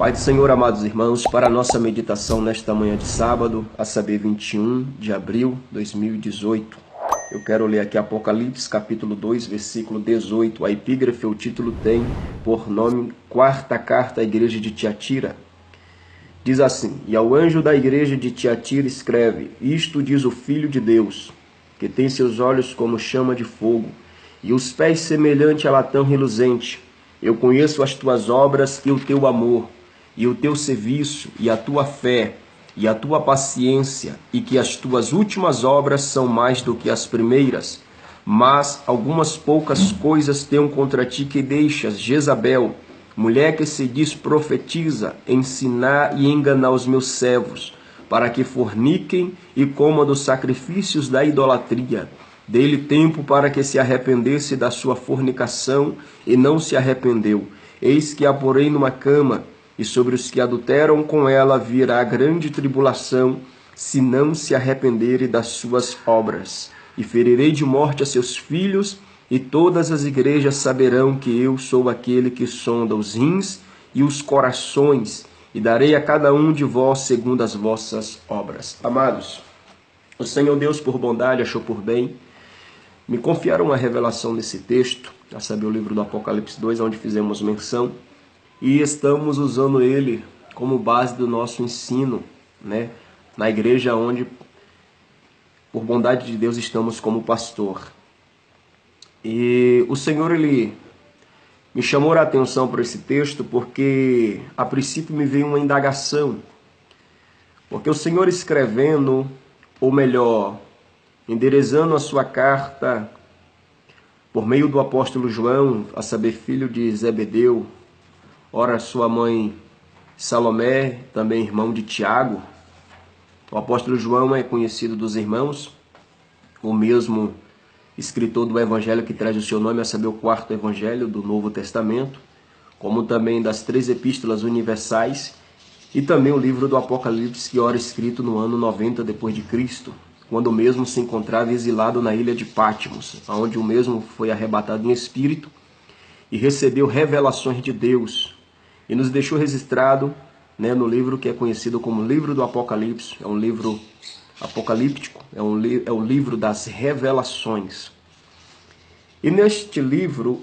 Pai do Senhor, amados irmãos, para a nossa meditação nesta manhã de sábado, a saber, 21 de abril de 2018. Eu quero ler aqui Apocalipse, capítulo 2, versículo 18. A epígrafe, o título tem por nome Quarta Carta à Igreja de Tiatira. Diz assim: E ao anjo da igreja de Tiatira escreve: Isto diz o Filho de Deus, que tem seus olhos como chama de fogo, e os pés semelhante a latão reluzente. Eu conheço as tuas obras e o teu amor, e o teu serviço, e a tua fé, e a tua paciência, e que as tuas últimas obras são mais do que as primeiras. Mas algumas poucas coisas tenho contra ti que deixas, Jezabel, mulher que se diz profetiza, ensinar e enganar os meus servos, para que forniquem e comam dos sacrifícios da idolatria. Dei-lhe tempo para que se arrependesse da sua fornicação, e não se arrependeu. Eis que a porei numa cama, e sobre os que adulteram com ela virá grande tribulação, se não se arrependerem das suas obras. E ferirei de morte a seus filhos, e todas as igrejas saberão que eu sou aquele que sonda os rins e os corações, e darei a cada um de vós segundo as vossas obras. Amados, o Senhor Deus, por bondade, achou por bem me confiar uma revelação nesse texto, a saber, o livro do Apocalipse 2, onde fizemos menção, e estamos usando ele como base do nosso ensino, né, na igreja onde, por bondade de Deus, estamos como pastor. E o Senhor, ele me chamou a atenção por esse texto porque, a princípio, me veio uma indagação. Porque o Senhor escrevendo, ou melhor, endereçando a sua carta por meio do apóstolo João, a saber, filho de Zebedeu, ora sua mãe Salomé, também irmão de Tiago. O apóstolo João é conhecido dos irmãos, o mesmo escritor do evangelho que traz o seu nome, a saber, o quarto evangelho do Novo Testamento, como também das 3 epístolas universais, e também o livro do Apocalipse, que ora escrito no ano 90 depois de Cristo, quando o mesmo se encontrava exilado na ilha de Patmos, onde o mesmo foi arrebatado em espírito e recebeu revelações de Deus, e nos deixou registrado, né, no livro que é conhecido como livro do Apocalipse. É um livro apocalíptico, é o livro das revelações. E neste livro,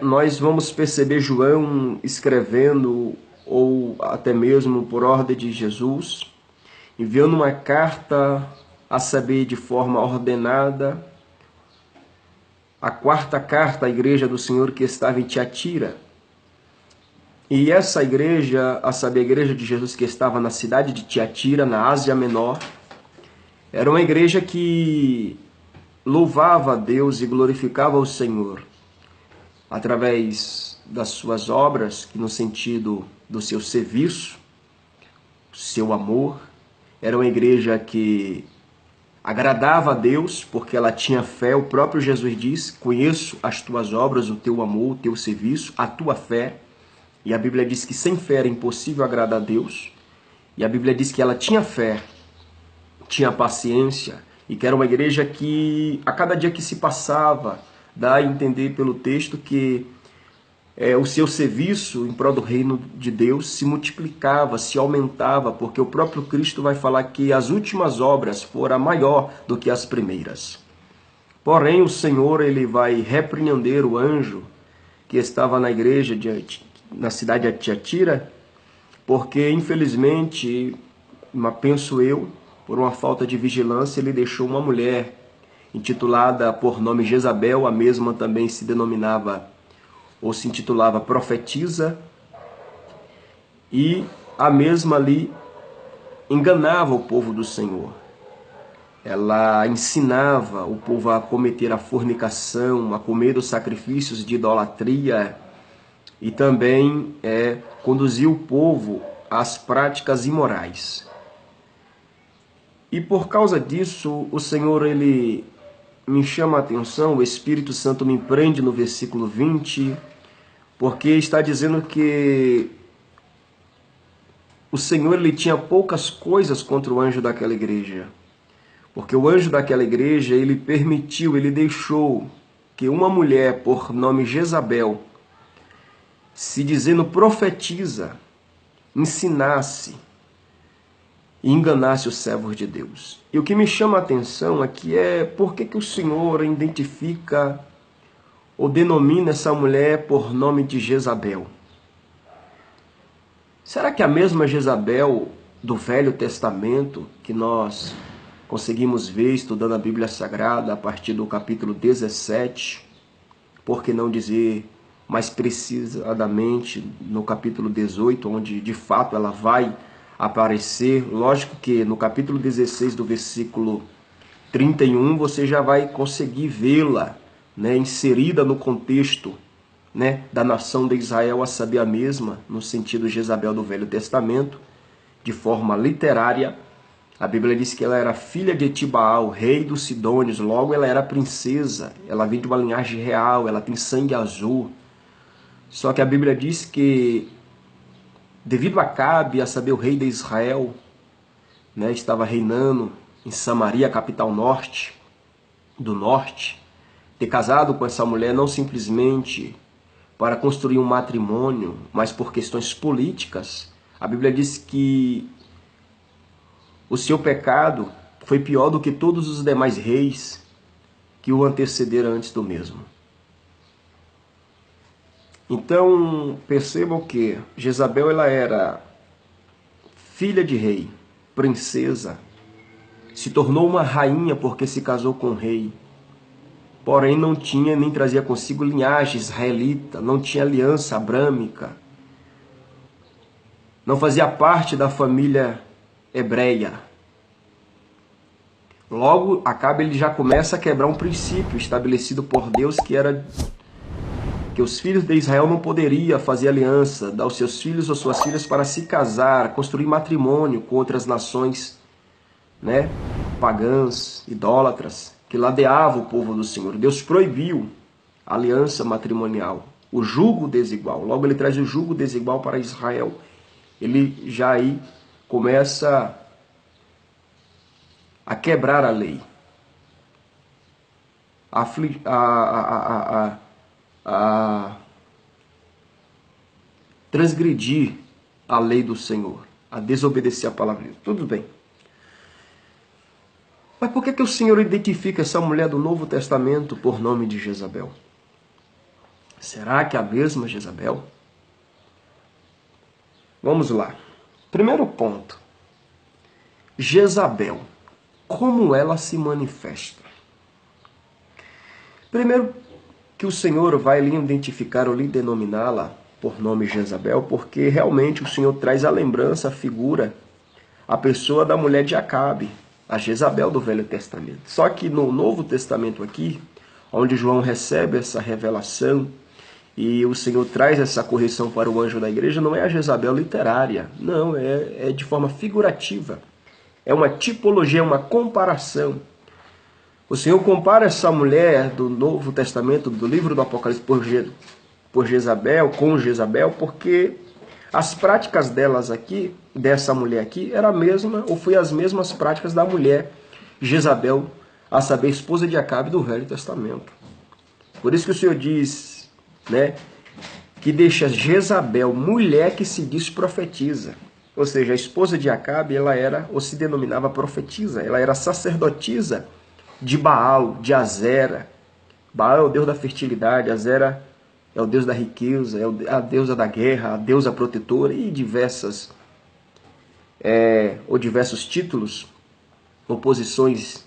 nós vamos perceber João escrevendo, ou até mesmo por ordem de Jesus, enviando uma carta, a saber, de forma ordenada, a quarta carta à igreja do Senhor que estava em Tiatira. E essa igreja, a saber, a igreja de Jesus que estava na cidade de Tiatira, na Ásia Menor, era uma igreja que louvava a Deus e glorificava o Senhor através das suas obras, que no sentido do seu serviço, seu amor. Era uma igreja que agradava a Deus porque ela tinha fé. O próprio Jesus diz: conheço as tuas obras, o teu amor, o teu serviço, a tua fé. E a Bíblia diz que sem fé era impossível agradar a Deus. E a Bíblia diz que ela tinha fé, tinha paciência, e que era uma igreja que, a cada dia que se passava, dá a entender pelo texto que o seu serviço em prol do reino de Deus se multiplicava, se aumentava, porque o próprio Cristo vai falar que as últimas obras foram maior do que as primeiras. Porém, o Senhor, ele vai repreender o anjo que estava na igreja, na cidade de Tiatira, porque, infelizmente, penso eu, por uma falta de vigilância, ele deixou uma mulher intitulada por nome Jezabel, a mesma também se denominava ou se intitulava profetisa, e a mesma ali enganava o povo do Senhor. Ela ensinava o povo a cometer a fornicação, a comer os sacrifícios de idolatria, e também conduzia o povo às práticas imorais. E por causa disso, o Senhor, ele me chama a atenção, o Espírito Santo me prende no versículo 20, porque está dizendo que o Senhor, ele tinha poucas coisas contra o anjo daquela igreja. Porque o anjo daquela igreja, ele permitiu, ele deixou que uma mulher por nome Jezabel se dizendo profetiza, ensinasse e enganasse os servos de Deus. E o que me chama a atenção aqui é por que o Senhor identifica ou denomina essa mulher por nome de Jezabel. Será que a mesma Jezabel do Velho Testamento, que nós conseguimos ver estudando a Bíblia Sagrada a partir do capítulo 17, por que não dizer mais precisamente no capítulo 18, onde de fato ela vai aparecer? Lógico que no capítulo 16 do versículo 31 você já vai conseguir vê-la, né, inserida no contexto, né, da nação de Israel, a saber, a mesma, no sentido Jezabel do Velho Testamento, de forma literária. A Bíblia diz que ela era filha de Etibaal, rei dos Sidônios, logo ela era princesa, ela vem de uma linhagem real, ela tem sangue azul. Só que a Bíblia diz que, devido a Acabe, a saber, o rei de Israel, né, estava reinando em Samaria, capital do norte, ter casado com essa mulher não simplesmente para construir um matrimônio, mas por questões políticas. A Bíblia diz que o seu pecado foi pior do que todos os demais reis que o antecederam antes do mesmo. Então, percebam que Jezabel ela era filha de rei, princesa, se tornou uma rainha porque se casou com o rei. Porém, não tinha nem trazia consigo linhagem israelita, não tinha aliança abrâmica, não fazia parte da família hebreia. Logo, Acabe ele já começa a quebrar um princípio estabelecido por Deus, que era que os filhos de Israel não poderiam fazer aliança, dar os seus filhos ou suas filhas para se casar, construir matrimônio com outras nações, né, pagãs, idólatras, que ladeavam o povo do Senhor. Deus proibiu a aliança matrimonial, o jugo desigual. Logo ele traz o jugo desigual para Israel. Ele já aí começa a quebrar a lei, a transgredir a lei do Senhor, a desobedecer a palavra de Deus. Tudo bem. Mas por que o Senhor identifica essa mulher do Novo Testamento por nome de Jezabel? Será que é a mesma Jezabel? Vamos lá. Primeiro ponto. Jezabel. Como ela se manifesta? Primeiro que o Senhor vai lhe identificar ou lhe denominá-la por nome Jezabel, porque realmente o Senhor traz a lembrança, a figura, a pessoa da mulher de Acabe, a Jezabel do Velho Testamento. Só que no Novo Testamento aqui, onde João recebe essa revelação e o Senhor traz essa correção para o anjo da igreja, não é a Jezabel literária, não, é de forma figurativa. É uma tipologia, uma comparação. O Senhor compara essa mulher do Novo Testamento, do livro do Apocalipse, por Jezabel, com Jezabel, porque as práticas delas aqui, dessa mulher aqui, era a mesma, ou foi as mesmas práticas da mulher Jezabel, a saber, esposa de Acabe do Velho Testamento. Por isso que o Senhor diz, né, que deixa Jezabel, mulher que se diz profetiza. Ou seja, a esposa de Acabe, ela era, ou se denominava profetisa, ela era sacerdotisa de Baal, de Azera. Baal é o deus da fertilidade, Azera é o deus da riqueza, é a deusa da guerra, a deusa protetora e diversos títulos, oposições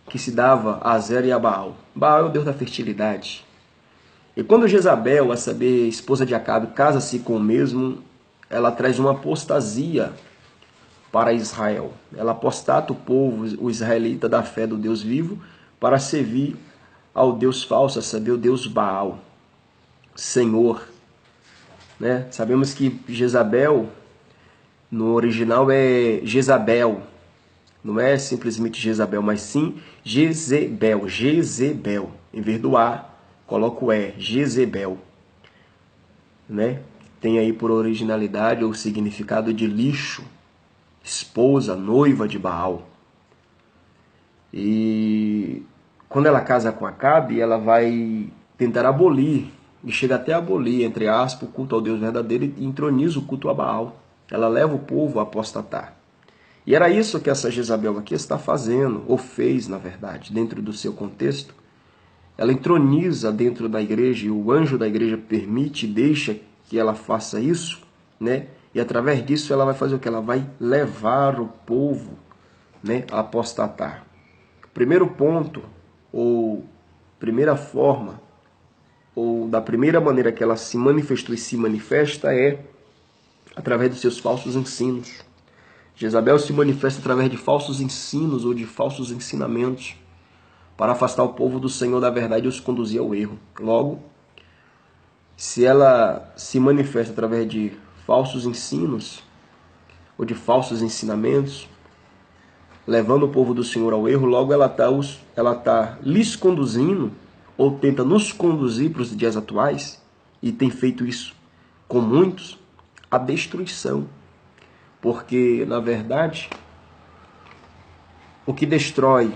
que se dava a Azera e a Baal. Baal é o deus da fertilidade. E quando Jezabel, a saber, esposa de Acabe, casa-se com o mesmo, ela traz uma apostasia para Israel. Ela apostata o povo, o israelita, da fé do Deus vivo, para servir ao Deus falso, a saber, o Deus Baal, Senhor. Né? Sabemos que Jezabel, no original, é Jezabel. Não é simplesmente Jezabel, mas sim Jezebel. Jezebel. Em vez do A, coloca o E. Jezebel. Né? Tem aí por originalidade o significado de lixo, esposa, noiva de Baal. E quando ela casa com Acabe, ela vai tentar abolir e chega até a abolir, entre aspas, o culto ao Deus verdadeiro e entroniza o culto a Baal. Ela leva o povo a apostatar. E era isso que essa Jezabel aqui está fazendo, ou fez, na verdade, dentro do seu contexto. Ela entroniza dentro da igreja, e o anjo da igreja permite e deixa que ela faça isso, né? E através disso ela vai fazer o que? Ela vai levar o povo, né, a apostatar. Primeiro ponto, ou primeira forma, ou da primeira maneira que ela se manifestou e se manifesta é através dos seus falsos ensinos. Jezabel se manifesta através de falsos ensinos ou de falsos ensinamentos para afastar o povo do Senhor da verdade e os conduzir ao erro. Logo, se ela se manifesta através de falsos ensinos ou de falsos ensinamentos, levando o povo do Senhor ao erro, logo ela está lhes conduzindo ou tenta nos conduzir para os dias atuais, e tem feito isso com muitos, a destruição. Porque, na verdade, o que destrói,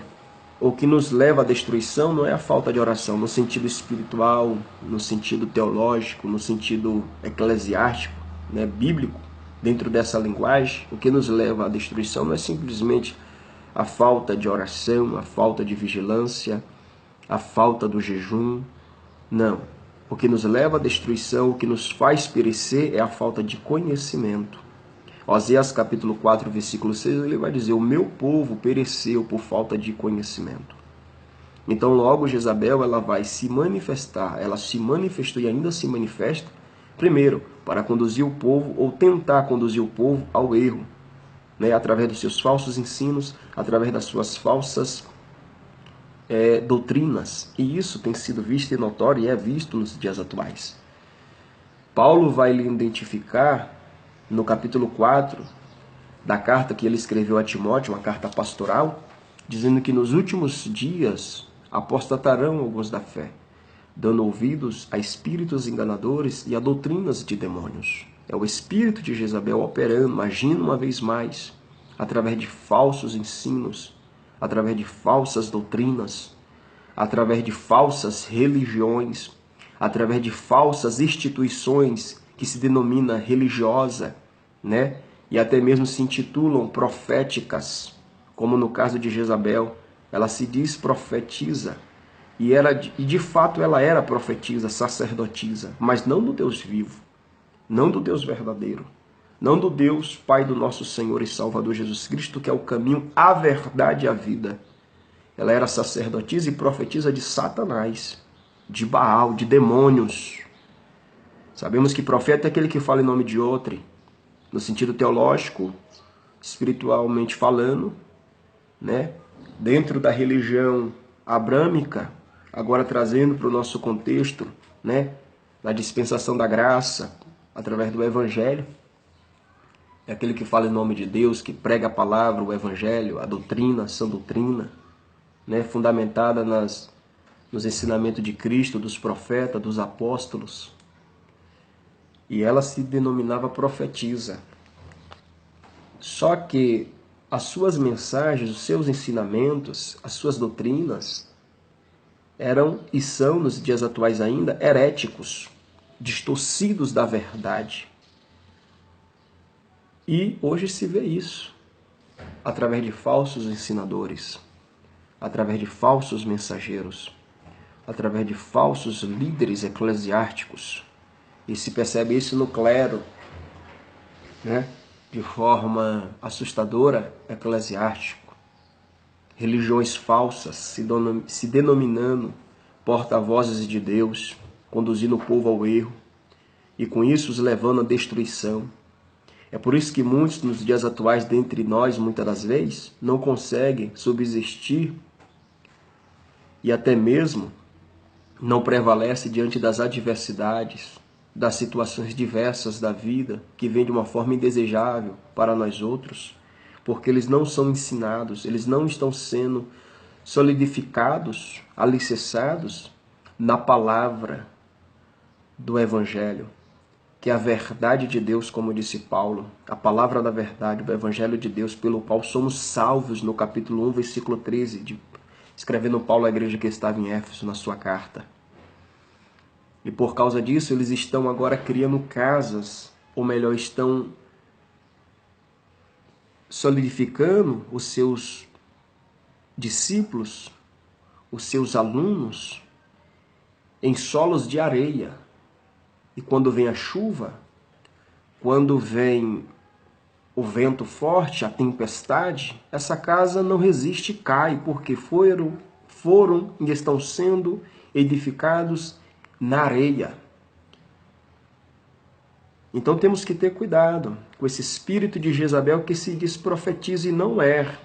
o que nos leva à destruição não é a falta de oração, no sentido espiritual, no sentido teológico, no sentido eclesiástico, né, bíblico, dentro dessa linguagem. O que nos leva à destruição não é simplesmente a falta de oração, a falta de vigilância, a falta do jejum. Não. O que nos leva à destruição, o que nos faz perecer é a falta de conhecimento. Oséias capítulo 4, versículo 6, ele vai dizer: o meu povo pereceu por falta de conhecimento. Então logo Jezabel ela vai se manifestar, ela se manifestou e ainda se manifesta, primeiro, para conduzir o povo ou tentar conduzir o povo ao erro, né, através dos seus falsos ensinos, através das suas falsas doutrinas. E isso tem sido visto e notório e é visto nos dias atuais. Paulo vai lhe identificar no capítulo 4 da carta que ele escreveu a Timóteo, uma carta pastoral, dizendo que nos últimos dias apostatarão alguns da fé, dando ouvidos a espíritos enganadores e a doutrinas de demônios. É o espírito de Jezabel operando, agindo uma vez mais, através de falsos ensinos, através de falsas doutrinas, através de falsas religiões, através de falsas instituições que se denomina religiosa, né? E até mesmo se intitulam proféticas, como no caso de Jezabel, ela se diz profetiza, e de fato ela era profetisa, sacerdotisa, mas não do Deus vivo, não do Deus verdadeiro, não do Deus Pai do nosso Senhor e Salvador Jesus Cristo, que é o caminho, a verdade e a vida. Ela era sacerdotisa e profetisa de Satanás, de Baal, de demônios. Sabemos que profeta é aquele que fala em nome de outro, no sentido teológico, espiritualmente falando, né? Dentro da religião abrâmica, agora trazendo para o nosso contexto, né? Na dispensação da graça, através do Evangelho. É aquele que fala em nome de Deus, que prega a palavra, o Evangelho, a doutrina, a sã doutrina, né? Fundamentada nos ensinamentos de Cristo, dos profetas, dos apóstolos. E ela se denominava profetisa. Só que as suas mensagens, os seus ensinamentos, as suas doutrinas eram e são, nos dias atuais ainda, heréticos, distorcidos da verdade. E hoje se vê isso através de falsos ensinadores, através de falsos mensageiros, através de falsos líderes eclesiásticos. E se percebe isso no clero, né? De forma assustadora, eclesiástico. Religiões falsas, se denominando porta-vozes de Deus, conduzindo o povo ao erro, e com isso os levando à destruição. É por isso que muitos, nos dias atuais, dentre nós, muitas das vezes, não conseguem subsistir e até mesmo não prevalece diante das adversidades, das situações diversas da vida, que vêm de uma forma indesejável para nós outros, porque eles não são ensinados, eles não estão sendo solidificados, alicerçados na palavra do Evangelho, que é a verdade de Deus, como disse Paulo, a palavra da verdade, do Evangelho de Deus, pelo qual somos salvos, no capítulo 1, versículo 13, escrevendo Paulo à igreja que estava em Éfeso, na sua carta. E por causa disso, eles estão agora criando casas, ou melhor, estão solidificando os seus discípulos, os seus alunos, em solos de areia. E quando vem a chuva, quando vem o vento forte, a tempestade, essa casa não resiste e cai, porque foram e estão sendo edificados na areia. Então temos que ter cuidado com esse espírito de Jezabel que se diz profetiza e não é.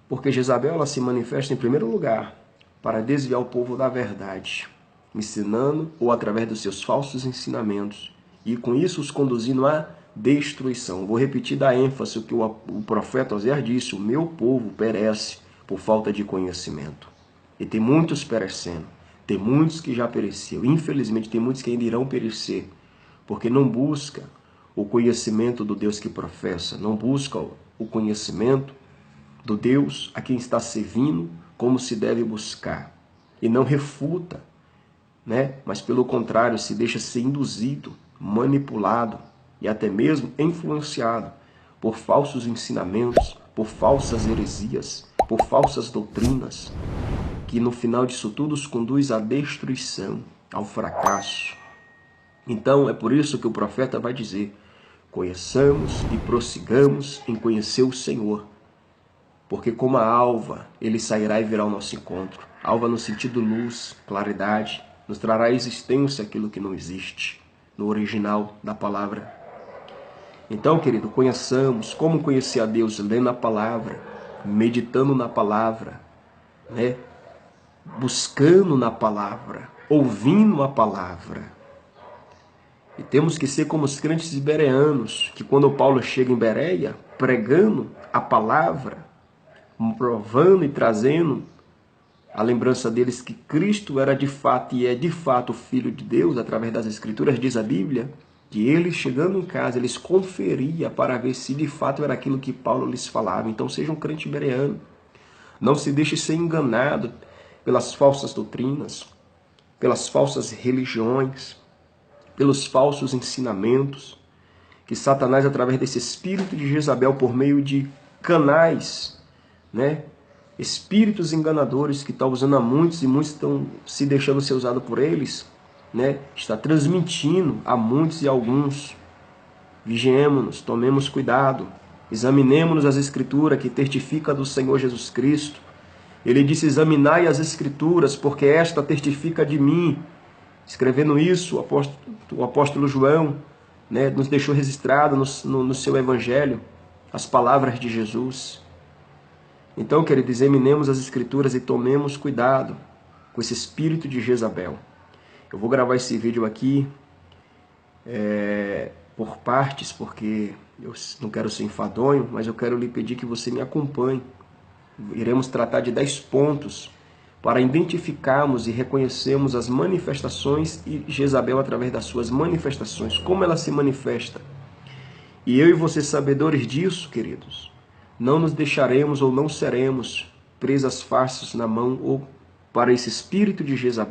Porque Jezabel ela se manifesta em primeiro lugar para desviar o povo da verdade, ensinando ou através dos seus falsos ensinamentos, e com isso os conduzindo à destruição. Vou repetir da ênfase o que o profeta Oséias disse: o meu povo perece por falta de conhecimento. E tem muitos perecendo, tem muitos que já pereceram, infelizmente tem muitos que ainda irão perecer, porque não busca o conhecimento do Deus que professa, não busca o conhecimento do Deus a quem está servindo, como se deve buscar, e não refuta, né? Mas pelo contrário, se deixa ser induzido, manipulado e até mesmo influenciado por falsos ensinamentos, por falsas heresias, por falsas doutrinas, que no final disso tudo os conduz à destruição, ao fracasso. Então é por isso que o profeta vai dizer: conheçamos e prossigamos em conhecer o Senhor, porque como a alva, ele sairá e virá ao nosso encontro. Alva no sentido luz, claridade, nos trará à existência aquilo que não existe, no original da palavra. Então, querido, conheçamos. Como conhecer a Deus? Lendo a palavra, meditando na palavra, né? Buscando na palavra, ouvindo a palavra. E temos que ser como os crentes bereanos, que quando Paulo chega em Bereia, pregando a palavra, provando e trazendo a lembrança deles que Cristo era de fato e é de fato o Filho de Deus, através das Escrituras, diz a Bíblia, que eles, chegando em casa, eles conferiam para ver se de fato era aquilo que Paulo lhes falava. Então seja um crente bereano. Não se deixe ser enganado pelas falsas doutrinas, pelas falsas religiões, pelos falsos ensinamentos, que Satanás, através desse espírito de Jezabel, por meio de canais, né, espíritos enganadores que estão usando a muitos e muitos estão se deixando ser usados por eles, né, está transmitindo a muitos e alguns. Vigiemos-nos, tomemos cuidado, examinemos as Escrituras que testifica do Senhor Jesus Cristo. Ele disse: examinai as Escrituras, porque esta testifica de mim. Escrevendo isso, o apóstolo João, né, nos deixou registrado no seu Evangelho as palavras de Jesus. Então, querido, examinemos as Escrituras e tomemos cuidado com esse espírito de Jezabel. Eu vou gravar esse vídeo aqui por partes, porque eu não quero ser enfadonho, mas eu quero lhe pedir que você me acompanhe. Iremos tratar de 10 pontos para identificarmos e reconhecermos as manifestações e Jezabel através das suas manifestações, como ela se manifesta. E eu e você, sabedores disso, queridos, não nos deixaremos ou não seremos presas fáceis na mão ou para esse espírito de Jezabel.